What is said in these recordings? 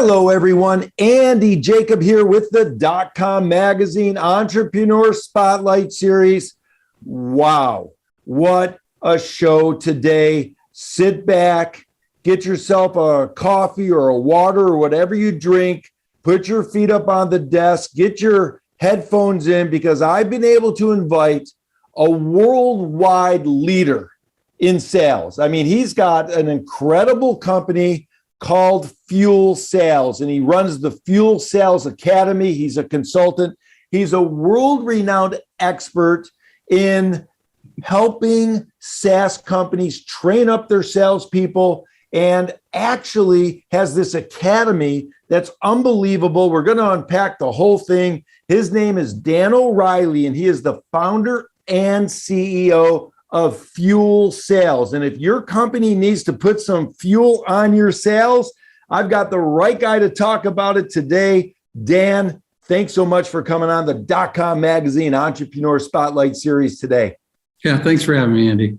Hello, everyone. Andy Jacob here with the DotCom Magazine Entrepreneur Spotlight Series. Wow, what a show today. Sit back, get yourself a coffee or a water or whatever you drink, put your feet up on the desk, get your headphones in, because I've been able to invite a worldwide leader in sales. I mean, he's got an incredible company called Fuel Sales, and he runs the Fuel Sales Academy. He's a consultant. He's a world-renowned expert in helping SaaS companies train up their salespeople, and actually has this academy that's unbelievable. We're going to unpack the whole thing. His name is Dan O'Reilly, and he is the founder and CEO of Fuel Sales. And if your company needs to put some fuel on your sales, I've got the right guy to talk about it today. Dan, thanks so much for coming on the DotCom Magazine Entrepreneur Spotlight Series today. Yeah, thanks for having me, Andy.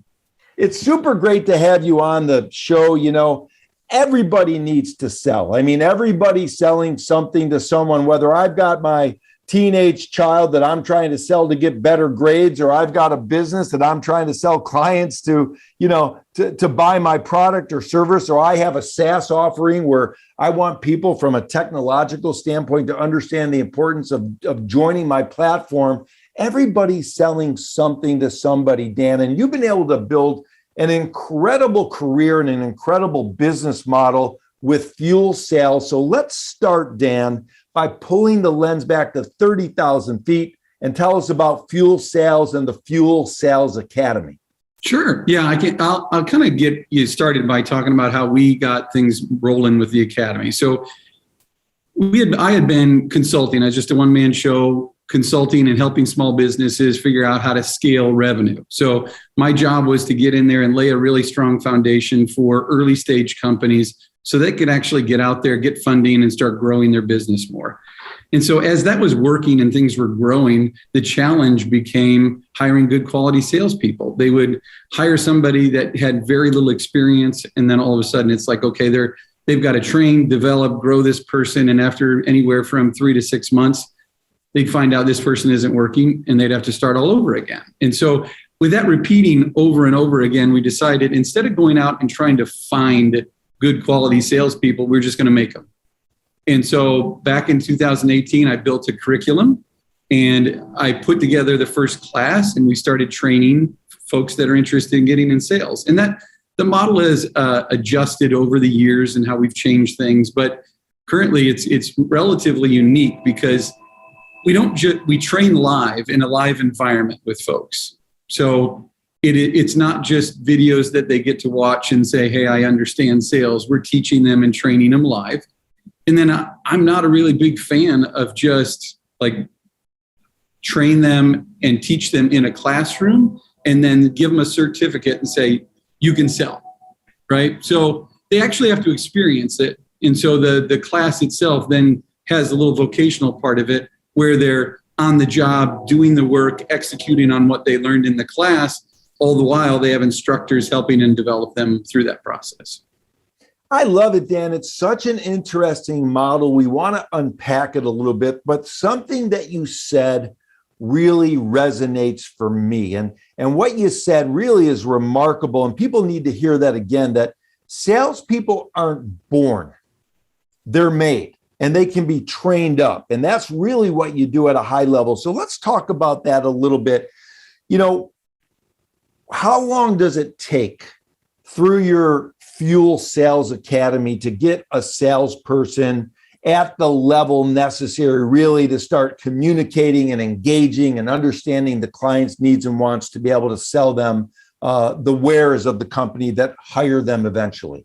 It's super great to have you on the show. You know, everybody needs to sell. I mean, everybody's selling something to someone, whether I've got my teenage child that I'm trying to sell to get better grades, or I've got a business that I'm trying to sell clients to, to buy my product or service, or I have a SaaS offering where I want people from a technological standpoint to understand the importance of joining my platform. Everybody's selling something to somebody, Dan, and you've been able to build an incredible career and an incredible business model with Fuel Sales. So let's start, Dan, by pulling the lens back to 30,000 feet and tell us about Fuel Sales and the Fuel Sales Academy. Sure. Yeah, I'll kind of get you started by talking about how we got things rolling with the Academy. So I had been consulting. I was just a one-man show, consulting and helping small businesses figure out how to scale revenue. So my job was to get in there and lay a really strong foundation for early stage companies so they could actually get out there, get funding, and start growing their business more. And so as that was working and things were growing, the challenge became hiring good quality salespeople. They would hire somebody that had very little experience, and then all of a sudden it's like, okay, they've got to train, develop, grow this person, and after anywhere from 3 to 6 months, they'd find out this person isn't working, and they'd have to start all over again. And so with that repeating over and over again, we decided instead of going out and trying to find good quality salespeople, we're just going to make them. And so back in 2018, I built a curriculum and I put together the first class, and we started training folks that are interested in getting in sales. And that the model has adjusted over the years and how we've changed things. But currently it's relatively unique because we train live in a live environment with folks. So it's not just videos that they get to watch and say, hey, I understand sales. We're teaching them and training them live. And then I'm not a really big fan of just like train them and teach them in a classroom and then give them a certificate and say, you can sell, right? So they actually have to experience it. And so the class itself then has a little vocational part of it where they're on the job, doing the work, executing on what they learned in the class. All the while, they have instructors helping and develop them through that process. I love it, Dan. It's such an interesting model. We want to unpack it a little bit, but something that you said really resonates for me. And what you said really is remarkable, and people need to hear that again, that salespeople aren't born. They're made, and they can be trained up. And that's really what you do at a high level. So let's talk about that a little bit. How long does it take through your Fuel Sales Academy to get a salesperson at the level necessary really to start communicating and engaging and understanding the client's needs and wants to be able to sell them the wares of the company that hire them eventually?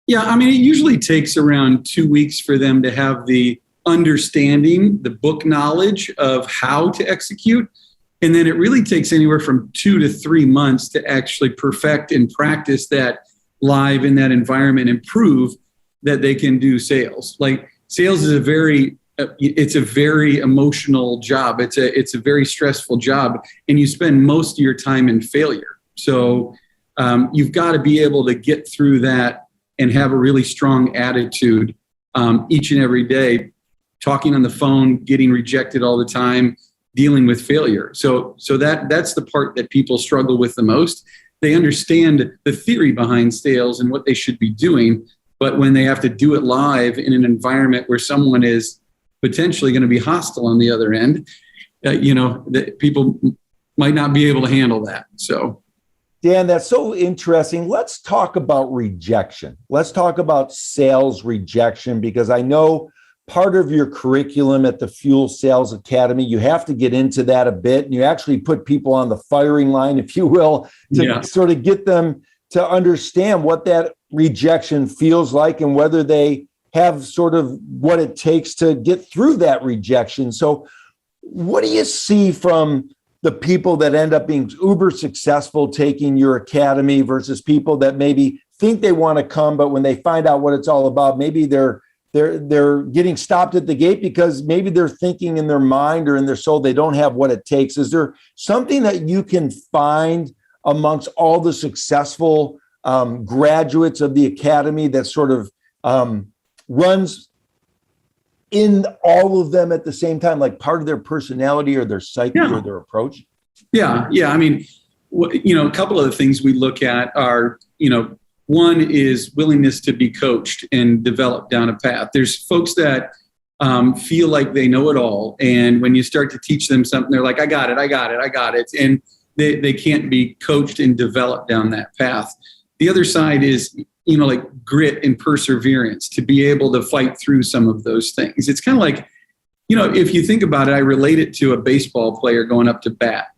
Yeah, I mean, it usually takes around 2 weeks for them to have the understanding, the book knowledge of how to execute. And then it really takes anywhere from 2 to 3 months to actually perfect and practice that live in that environment and prove that they can do sales. Like sales is a very emotional job. It's a very stressful job, and you spend most of your time in failure. So you've got to be able to get through that and have a really strong attitude each and every day, talking on the phone, getting rejected all the time, dealing with failure. So that's the part that people struggle with the most. They understand the theory behind sales and what they should be doing, but when they have to do it live in an environment where someone is potentially going to be hostile on the other end, that people might not be able to handle that. So, Dan, that's so interesting. Let's talk about rejection. Let's talk about sales rejection, because I know part of your curriculum at the Fuel Sales Academy, you have to get into that a bit, and you actually put people on the firing line, if you will, to sort of get them to understand what that rejection feels like and whether they have sort of what it takes to get through that rejection. So what do you see from the people that end up being uber successful taking your academy versus people that maybe think they want to come, but when they find out what it's all about, maybe they're getting stopped at the gate because maybe they're thinking in their mind or in their soul they don't have what it takes? Is there something that you can find amongst all the successful graduates of the academy that sort of runs in all of them at the same time, like part of their personality or their psyche or their approach? Yeah. I mean, a couple of the things we look at are, one is willingness to be coached and developed down a path. There's folks that feel like they know it all. And when you start to teach them something, they're like, I got it. And they can't be coached and developed down that path. The other side is, like grit and perseverance to be able to fight through some of those things. It's kind of like, if you think about it, I relate it to a baseball player going up to bat.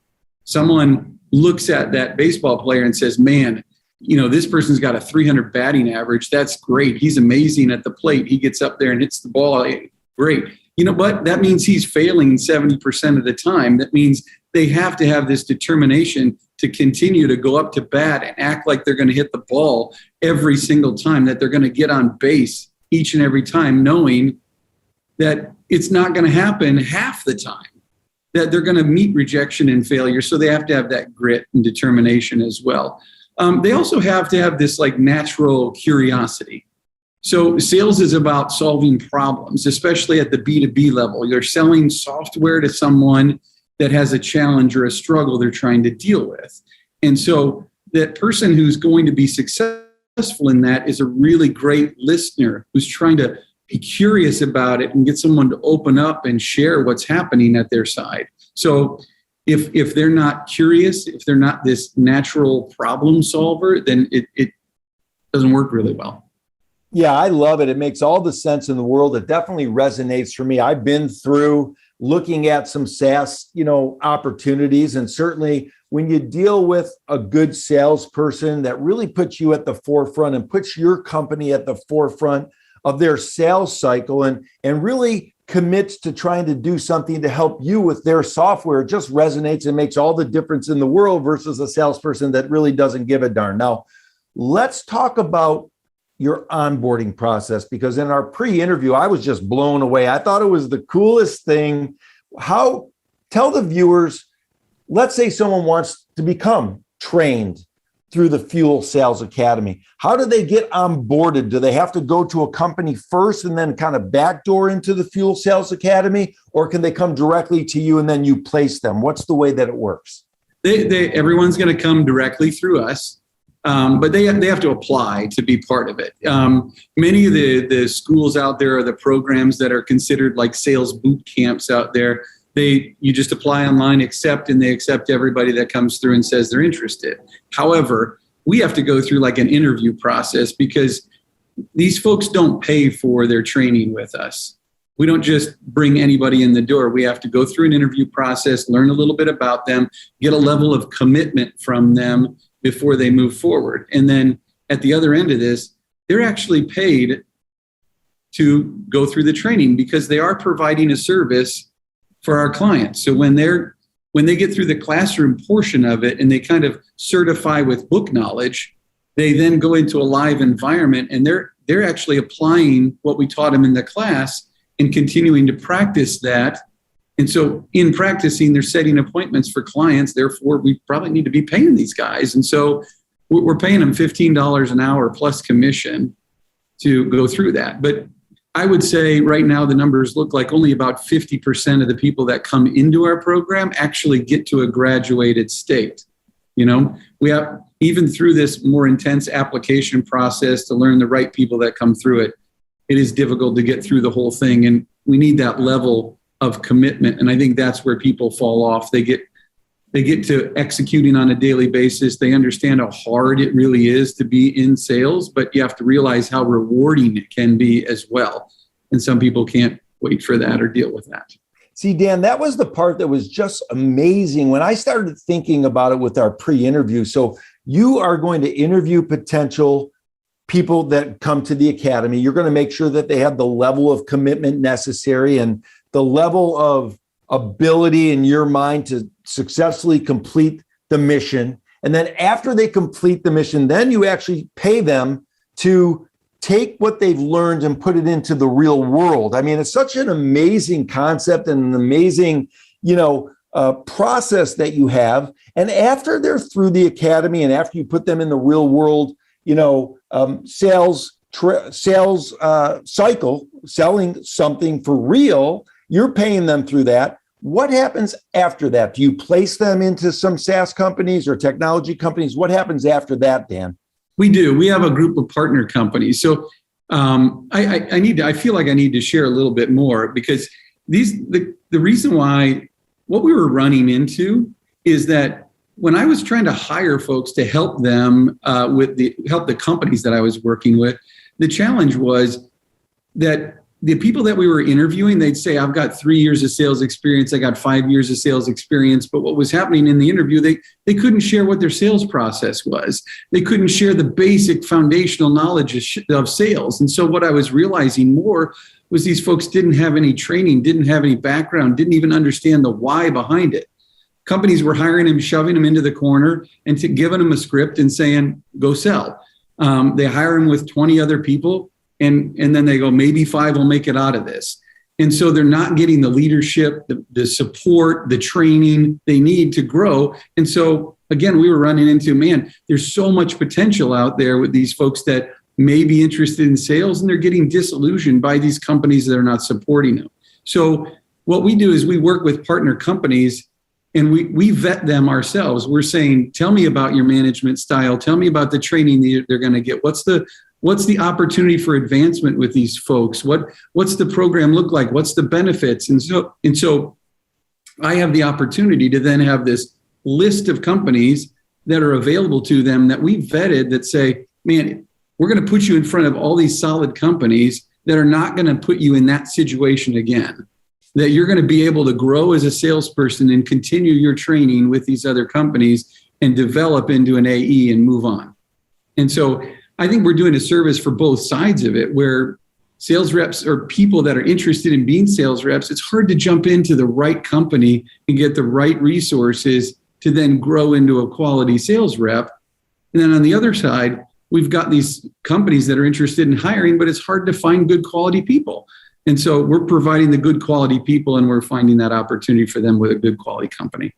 Someone looks at that baseball player and says, man, this person's got a 300 batting average. That's great. He's amazing at the plate. He gets up there and hits the ball. Great. But that means he's failing 70% of the time. That means they have to have this determination to continue to go up to bat and act like they're going to hit the ball every single time, that they're going to get on base each and every time, knowing that it's not going to happen half the time, that they're going to meet rejection and failure. So they have to have that grit and determination as well. They also have to have this like natural curiosity. So sales is about solving problems, especially at the B2B level. You're selling software to someone that has a challenge or a struggle they're trying to deal with. And so that person who's going to be successful in that is a really great listener who's trying to be curious about it and get someone to open up and share what's happening at their side. So if they're not curious, if they're not this natural problem solver, then it doesn't work really well. Yeah, I love it. It makes all the sense in the world. It definitely resonates for me. I've been through looking at some SaaS, opportunities. And certainly when you deal with a good salesperson that really puts you at the forefront and puts your company at the forefront of their sales cycle and really commits to trying to do something to help you with their software, it just resonates and makes all the difference in the world versus a salesperson that really doesn't give a darn. Now, let's talk about your onboarding process, because in our pre-interview, I was just blown away. I thought it was the coolest thing. Tell the viewers, let's say someone wants to become trained through the Fuel Sales Academy. How do they get onboarded? Do they have to go to a company first and then kind of backdoor into the Fuel Sales Academy? Or can they come directly to you and then you place them? What's the way that it works? Everyone's going to come directly through us. But they have to apply to be part of it. Many of the schools out there are the programs that are considered like sales boot camps out there. You just apply online, and they accept everybody that comes through and says they're interested. However, we have to go through like an interview process because these folks don't pay for their training with us. We don't just bring anybody in the door. We have to go through an interview process, learn a little bit about them, get a level of commitment from them before they move forward. And then at the other end of this, they're actually paid to go through the training because they are providing a service for our clients. So when they get through the classroom portion of it and they kind of certify with book knowledge, they then go into a live environment and they're actually applying what we taught them in the class and continuing to practice that. And so in practicing, they're setting appointments for clients. Therefore, we probably need to be paying these guys. And so we're paying them $15 an hour plus commission to go through that. But I would say right now the numbers look like only about 50% of the people that come into our program actually get to a graduated state. We have, even through this more intense application process to learn the right people that come through it, it is difficult to get through the whole thing. And we need that level of commitment. And I think that's where people fall off. They get to executing on a daily basis. They understand how hard it really is to be in sales, but you have to realize how rewarding it can be as well. And some people can't wait for that or deal with that. See, Dan, that was the part that was just amazing when I started thinking about it with our pre-interview. So you are going to interview potential people that come to the academy. You're going to make sure that they have the level of commitment necessary and the level of ability in your mind to successfully complete the mission. And then after they complete the mission, then you actually pay them to take what they've learned and put it into the real world. I mean, it's such an amazing concept and an amazing, process that you have. And after they're through the academy and after you put them in the real world, sales cycle, selling something for real, you're paying them through that. What happens after that? Do you place them into some SaaS companies or technology companies? What happens after that, Dan? We do. We have a group of partner companies. So I feel like I need to share a little bit more because the reason why what we were running into is that when I was trying to hire folks to help them help the companies that I was working with, the challenge was that the people that we were interviewing, they'd say, I've got 3 years of sales experience. I got 5 years of sales experience. But what was happening in the interview, they couldn't share what their sales process was. They couldn't share the basic foundational knowledge of sales. And so what I was realizing more was these folks didn't have any training, didn't have any background, didn't even understand the why behind it. Companies were hiring them, shoving them into the corner and giving them a script and saying, go sell. They hire them with 20 other people. And then they go, maybe 5 will make it out of this. And so they're not getting the leadership, the support, the training they need to grow. And so, again, we were running into, man, there's so much potential out there with these folks that may be interested in sales, and they're getting disillusioned by these companies that are not supporting them. So what we do is we work with partner companies and we vet them ourselves. We're saying, tell me about your management style. Tell me about the training they're going to get. What's the opportunity for advancement with these folks? What's the program look like? What's the benefits? And so I have the opportunity to then have this list of companies that are available to them that we vetted that say, man, we're going to put you in front of all these solid companies that are not going to put you in that situation again, that you're going to be able to grow as a salesperson and continue your training with these other companies and develop into an AE and move on. And so I think we're doing a service for both sides of it, where sales reps or people that are interested in being sales reps, it's hard to jump into the right company and get the right resources to then grow into a quality sales rep. And then on the other side, we've got these companies that are interested in hiring, but it's hard to find good quality people. And so we're providing the good quality people, and we're finding that opportunity for them with a good quality company.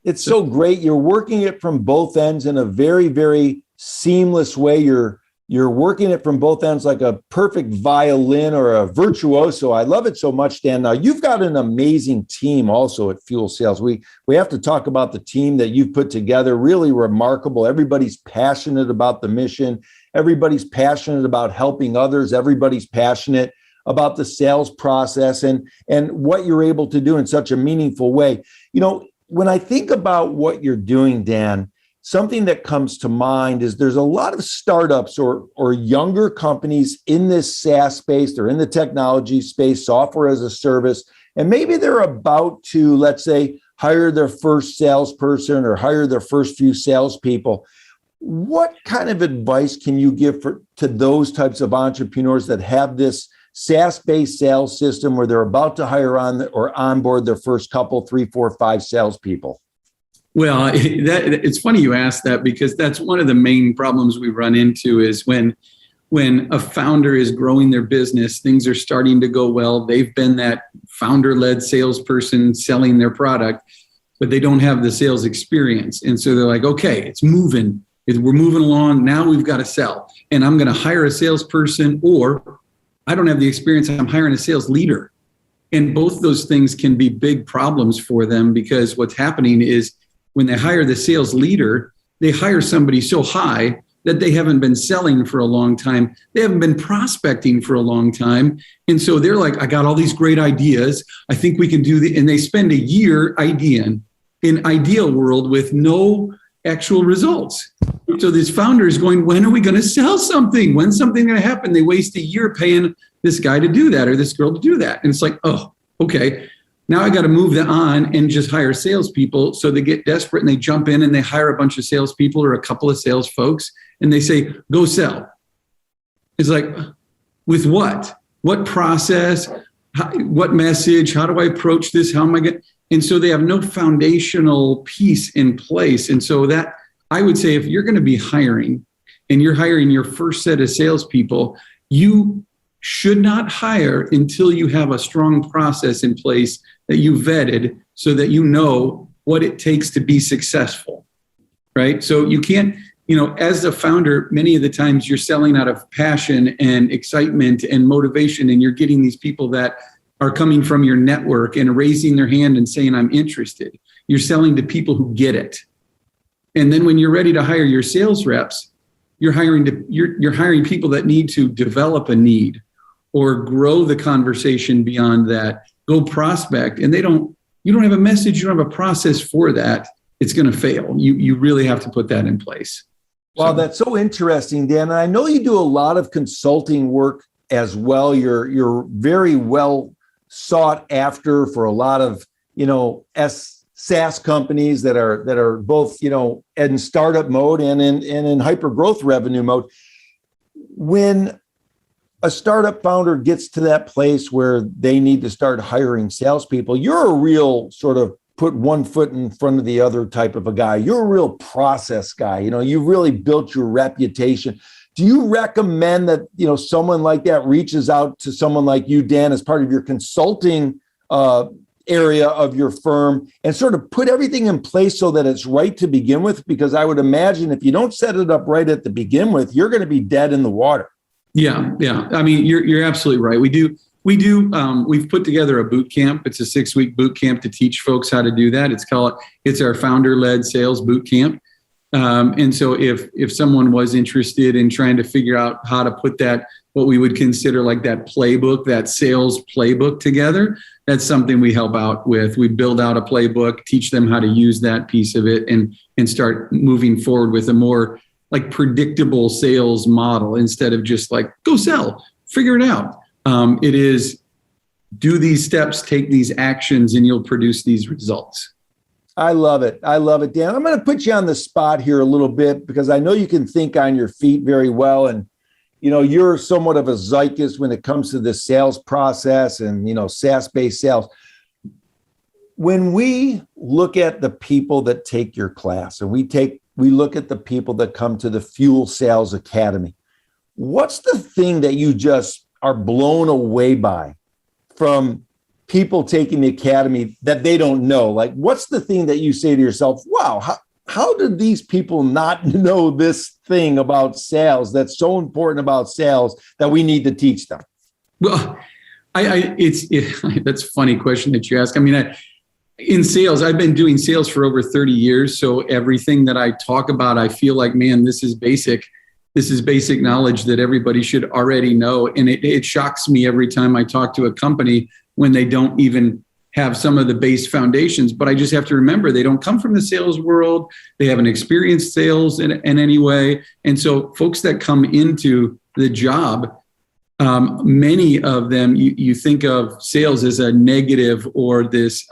It's so great. You're working it from both ends in a very, very seamless way. You're working it from both ends like a perfect violin or a virtuoso. I love it so much, Dan. Now, you've got an amazing team also at Fuel Sales. We have to talk about the team that you've put together. Really remarkable. Everybody's passionate about the mission. Everybody's passionate about helping others. Everybody's passionate about the sales process and what you're able to do in such a meaningful way. When I think about what you're doing, Dan, something that comes to mind is there's a lot of startups or younger companies in this SaaS space. They're in the technology space, software as a service, and maybe they're about to, let's say, hire their first salesperson or hire their first few salespeople. What kind of advice can you give to those types of entrepreneurs that have this SaaS-based sales system where they're about to hire on or onboard their first couple, 3, 4, 5 salespeople? Well, it's funny you asked that, because that's one of the main problems we run into is when a founder is growing their business, things are starting to go well. They've been that founder-led salesperson selling their product, but they don't have the sales experience. And so they're like, okay, it's moving. We're moving along. Now we've got to sell. And I'm going to hire a salesperson, or I don't have the experience. I'm hiring a sales leader. And both those things can be big problems for them, because what's happening is when they hire the sales leader, they hire somebody so high that they haven't been selling for a long time. They haven't been prospecting for a long time. And so they're like, I got all these great ideas. I think we can do the, and they spend a year ideating in ideal world with no actual results. So this founder is going, when are we going to sell something? When's something going to happen? They waste a year paying this guy to do that or this girl to do that. And it's like, oh, okay. Now I got to move that on and just hire salespeople. So they get desperate and they jump in and they hire a bunch of salespeople or a couple of sales folks and they say, go sell. It's like, with what? What process? What message? How do I approach this? How am I going? And so they have no foundational piece in place. And so that, I would say, if you're going to be hiring and you're hiring your first set of salespeople, you should not hire until you have a strong process in place that you vetted so that you know what it takes to be successful, right? So you can't, as a founder, many of the times you're selling out of passion and excitement and motivation, and you're getting these people that are coming from your network and raising their hand and saying, I'm interested. You're selling to people who get it. And then when you're ready to hire your sales reps, you're hiring people that need to develop a need or grow the conversation beyond that, go prospect, and you don't have a message, you don't have a process for that, it's going to fail. You really have to put that in place. Wow, that's so interesting, Dan. And I know you do a lot of consulting work as well. You're very well sought after for a lot of, SaaS companies that are both, in startup mode and in hyper growth revenue mode. When a startup founder gets to that place where they need to start hiring salespeople, you're a real sort of put one foot in front of the other type of a guy. You're a real process guy. You've really built your reputation. Do you recommend that, someone like that reaches out to someone like you, Dan, as part of your consulting area of your firm and sort of put everything in place so that it's right to begin with? Because I would imagine if you don't set it up right at the begin with, you're going to be dead in the water. Yeah. I mean, you're absolutely right. We've put together a boot camp. It's a 6-week boot camp to teach folks how to do that. It's our founder-led sales boot camp. And so if someone was interested in trying to figure out how to put that, what we would consider like that playbook, that sales playbook together, that's something we help out with. We build out a playbook, teach them how to use that piece of it and start moving forward with a more like predictable sales model instead of just like, go sell, figure it out. It is do these steps, take these actions, and you'll produce these results. I love it. Dan. I'm going to put you on the spot here a little bit because I know you can think on your feet very well. And, you're somewhat of a zeitgeist when it comes to the sales process and, SaaS-based sales. When we look at the people that take your class and we look at the people that come to the Fuel Sales Academy, what's the thing that you just are blown away by from people taking the academy that they don't know? Like, what's the thing that you say to yourself, wow, how did these people not know this thing about sales that's so important about sales that we need to teach them? Well, that's a funny question that you ask. I mean, in sales, I've been doing sales for over 30 years. So everything that I talk about, I feel like, man, this is basic knowledge that everybody should already know. And it shocks me every time I talk to a company when they don't even have some of the base foundations. But I just have to remember they don't come from the sales world. They haven't experienced sales in any way. And so folks that come into the job, many of them, you think of sales as a negative or this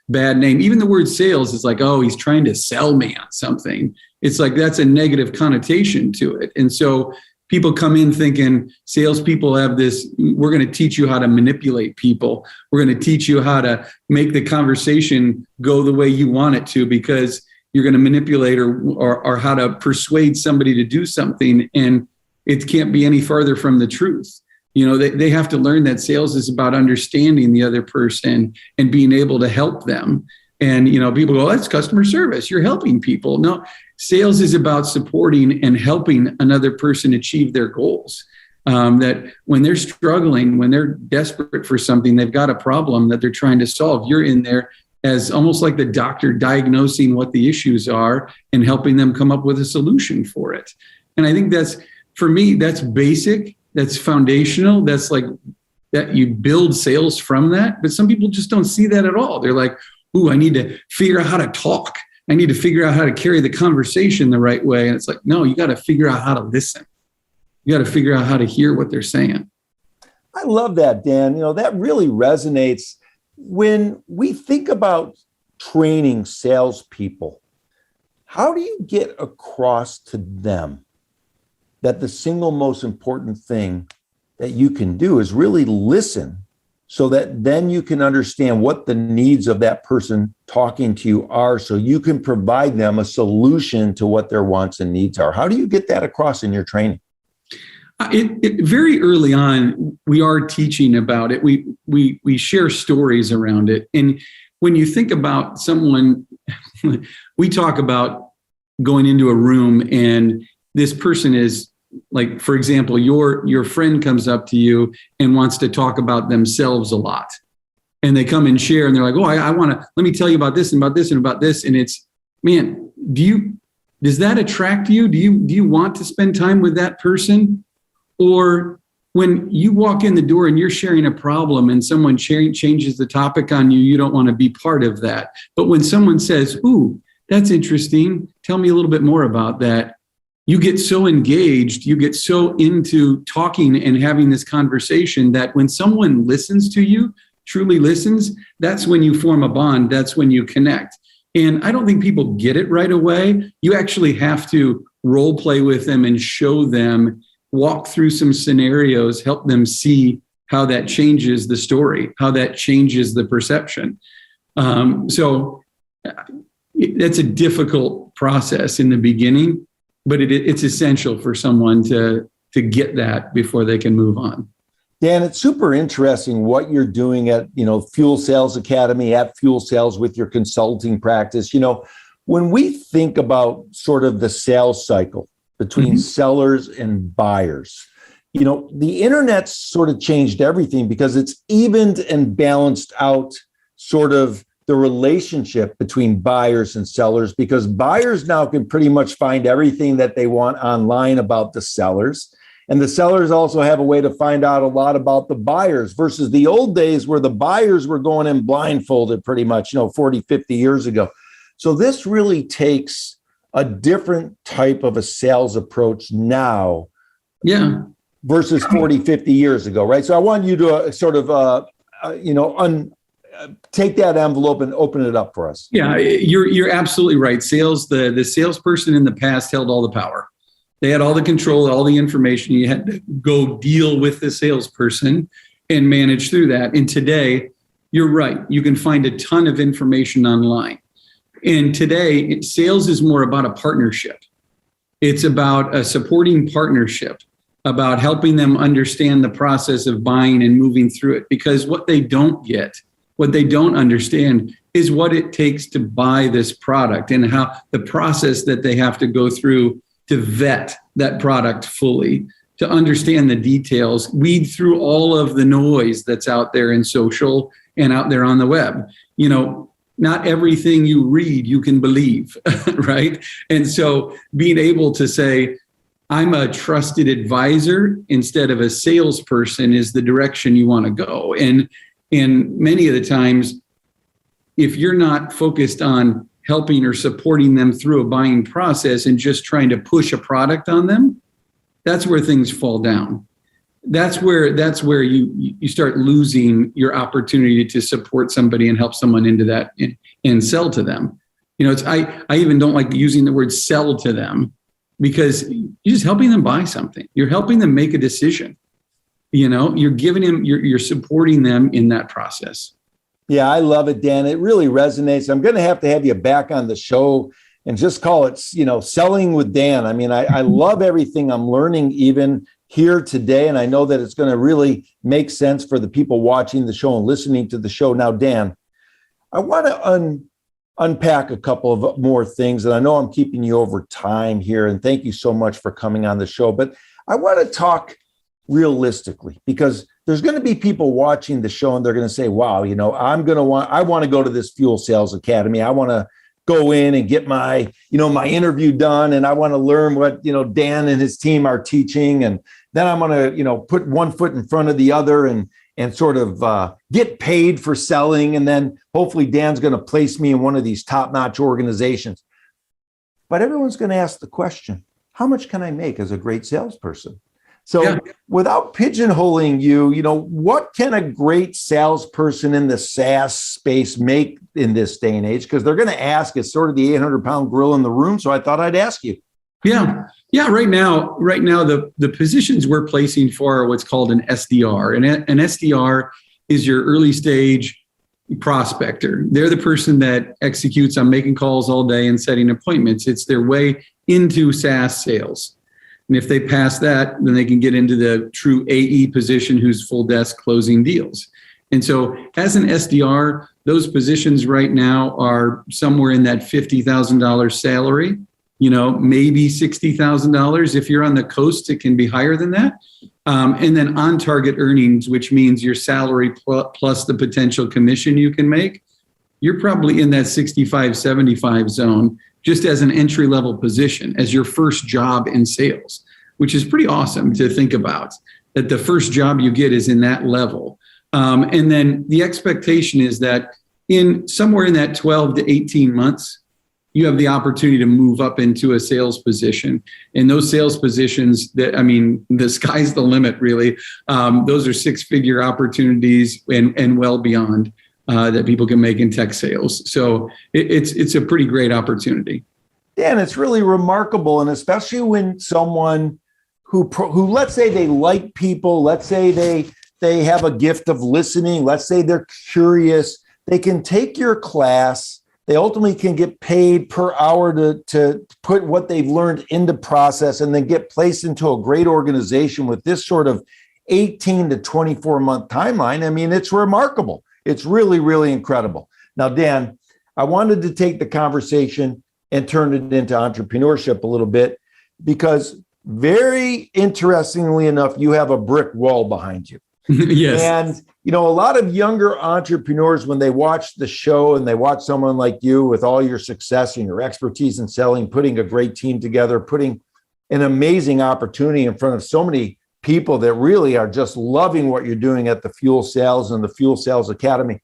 bad name. Even the word sales is like, oh, he's trying to sell me on something. It's like that's a negative connotation to it. And so people come in thinking salespeople have this, we're going to teach you how to manipulate people. We're going to teach you how to make the conversation go the way you want it to because you're going to manipulate or how to persuade somebody to do something. And it can't be any farther from the truth. They have to learn that sales is about understanding the other person and being able to help them. And, people go, that's customer service. You're helping people. No, sales is about supporting and helping another person achieve their goals. That when they're struggling, when they're desperate for something, they've got a problem that they're trying to solve. You're in there as almost like the doctor diagnosing what the issues are and helping them come up with a solution for it. And I think that's, for me, that's basic, that's foundational, that's like that you build sales from that. But some people just don't see that at all. They're like, ooh, I need to figure out how to talk. I need to figure out how to carry the conversation the right way. And it's like, no, you got to figure out how to listen. You got to figure out how to hear what they're saying. I love that, Dan. That really resonates. When we think about training salespeople, how do you get across to them that the single most important thing that you can do is really listen, so that then you can understand what the needs of that person talking to you are, so you can provide them a solution to what their wants and needs are? How do you get that across in your training? Very early on, we are teaching about it. We share stories around it. And when you think about someone, we talk about going into a room and this person is like, for example, your friend comes up to you and wants to talk about themselves a lot. And they come and share and they're like, oh, I want to, let me tell you about this and about this and about this. And it's, man, does that attract you? Do you want to spend time with that person? Or when you walk in the door and you're sharing a problem and someone changes the topic on you, you don't want to be part of that. But when someone says, ooh, that's interesting, tell me a little bit more about that, you get so engaged, you get so into talking and having this conversation that when someone listens to you, truly listens, that's when you form a bond, that's when you connect. And I don't think people get it right away. You actually have to role play with them and show them, walk through some scenarios, help them see how that changes the story, how that changes the perception. So that's a difficult process in the beginning, but it's essential for someone to get that before they can move on. Dan, it's super interesting what you're doing at, Fuel Sales Academy, at Fuel Sales with your consulting practice. When we think about sort of the sales cycle between sellers and buyers, the internet's sort of changed everything because it's evened and balanced out sort of the relationship between buyers and sellers, because buyers now can pretty much find everything that they want online about the sellers. And the sellers also have a way to find out a lot about the buyers versus the old days where the buyers were going in blindfolded pretty much, 40, 50 years ago. So this really takes a different type of a sales approach now versus 40, 50 years ago, right? So I want you to sort of, take that envelope and open it up for us. Yeah, you're absolutely right. Sales, the salesperson in the past held all the power. They had all the control, all the information. You had to go deal with the salesperson and manage through that. And today, you're right. You can find a ton of information online. And today, sales is more about a partnership. It's about a supporting partnership, about helping them understand the process of buying and moving through it. Because what they don't get, what they don't understand is what it takes to buy this product and how the process that they have to go through to vet that product fully, to understand the details, weed through all of the noise that's out there in social and out there on the web. Not everything you read, you can believe, right? And so being able to say, I'm a trusted advisor instead of a salesperson is the direction you want to go. And many of the times, if you're not focused on helping or supporting them through a buying process and just trying to push a product on them, that's where things fall down. That's where you start losing your opportunity to support somebody and help someone into that and sell to them. I even don't like using the word sell to them, because you're just helping them buy something. You're helping them make a decision. You're giving them, you're supporting them in that process. Yeah, I love it, Dan. It really resonates. I'm going to have you back on the show and just call it, Selling with Dan. I mean, I love everything I'm learning even here today. And I know that it's going to really make sense for the people watching the show and listening to the show. Now, Dan, I want to unpack a couple of more things. And I know I'm keeping you over time here. And thank you so much for coming on the show. But I want to talk realistically, because there's going to be people watching the show and they're going to say, wow, I want to go to this Fuel Sales Academy. I want to go in and get my interview done. And I want to learn what, Dan and his team are teaching. And then I'm going to, put one foot in front of the other and sort of get paid for selling. And then hopefully Dan's going to place me in one of these top-notch organizations. But everyone's going to ask the question, how much can I make as a great salesperson? So without pigeonholing you, what can a great salesperson in the SaaS space make in this day and age? Because they're going to ask, it's sort of the 800-pound gorilla in the room. So I thought I'd ask you. Yeah. Right now, the positions we're placing for are what's called an SDR. And an SDR is your early stage prospector. They're the person that executes on making calls all day and setting appointments. It's their way into SaaS sales. And if they pass that, then they can get into the true AE position who's full desk closing deals. And so as an SDR, those positions right now are somewhere in that $50,000 salary, maybe $60,000. If you're on the coast, it can be higher than that. And then on target earnings, which means your salary plus the potential commission you can make, you're probably in that 65, 75 zone, just as an entry-level position, as your first job in sales, which is pretty awesome to think about, that the first job you get is in that level. And then the expectation is that in somewhere in that 12 to 18 months, you have the opportunity to move up into a sales position. And those sales positions, the sky's the limit, really. Those are six-figure opportunities and well beyond. That people can make in tech sales. So it's a pretty great opportunity. Dan, it's really remarkable. And especially when someone who let's say they like people, let's say they have a gift of listening, let's say they're curious, they can take your class, they ultimately can get paid per hour to put what they've learned into process and then get placed into a great organization with this sort of 18 to 24 month timeline. It's remarkable. It's really, really incredible. Now, Dan, I wanted to take the conversation and turn it into entrepreneurship a little bit because very interestingly enough, you have a brick wall behind you. Yes. And, a lot of younger entrepreneurs, when they watch the show and they watch someone like you with all your success and your expertise in selling, putting a great team together, putting an amazing opportunity in front of so many people that really are just loving what you're doing at the Fuel Sales and the Fuel Sales Academy,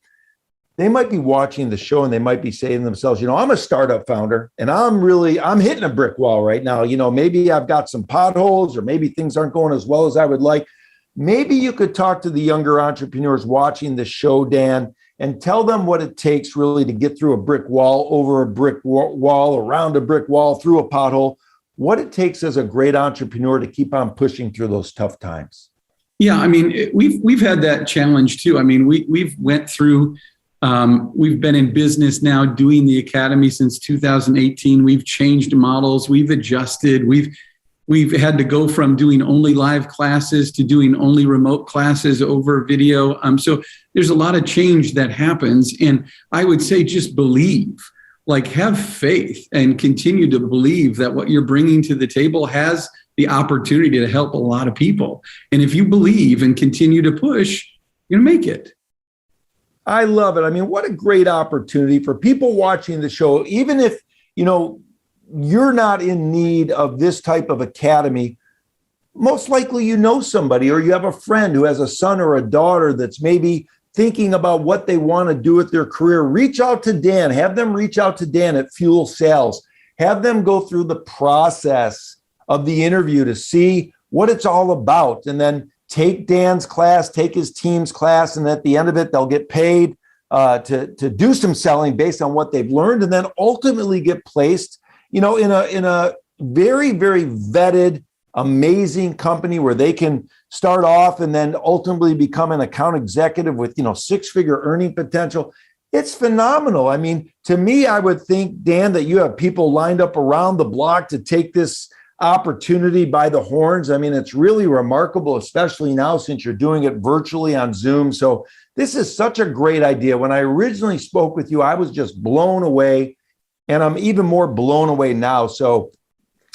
they might be watching the show and they might be saying to themselves, I'm a startup founder and I'm hitting a brick wall right now. Maybe I've got some potholes or maybe things aren't going as well as I would like. Maybe you could talk to the younger entrepreneurs watching the show, Dan, and tell them what it takes really to get through a brick wall, over a brick wall, around a brick wall, through a pothole, what it takes as a great entrepreneur to keep on pushing through those tough times. Yeah, we've had that challenge too. We've went through, we've been in business now doing the academy since 2018. We've changed models, we've adjusted, we've had to go from doing only live classes to doing only remote classes over video. So there's a lot of change that happens. And I would say just believe. Have faith and continue to believe that what you're bringing to the table has the opportunity to help a lot of people. And if you believe and continue to push, you're going to make it. I love it. What a great opportunity for people watching the show. Even if, you're not in need of this type of academy, most likely somebody or you have a friend who has a son or a daughter that's maybe thinking about what they want to do with their career. Reach out to Dan. Have them reach out to Dan at Fuel Sales. Have them go through the process of the interview to see what it's all about. And then take Dan's class, take his team's class, and at the end of it, they'll get paid to do some selling based on what they've learned, and then ultimately get placed in a very, very vetted, amazing company where they can start off and then ultimately become an account executive with, six-figure earning potential. It's phenomenal. To me, I would think, Dan, that you have people lined up around the block to take this opportunity by the horns. It's really remarkable, especially now since you're doing it virtually on Zoom. So this is such a great idea. When I originally spoke with you, I was just blown away. And I'm even more blown away now. So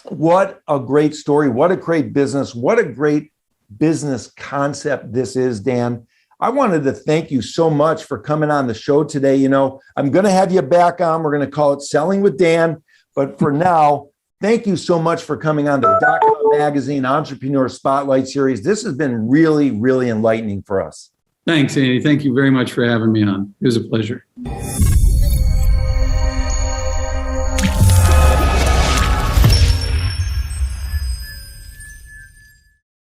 what a great story. What a great business. What a great business concept this is, Dan. I wanted to thank you so much for coming on the show today. You know, I'm going to have you back on. We're going to call it Selling with Dan. But for now, thank you so much for coming on the DotCom Magazine Entrepreneur Spotlight Series. This has been really, really enlightening for us. Thanks, Andy. Thank you very much for having me on. It was a pleasure.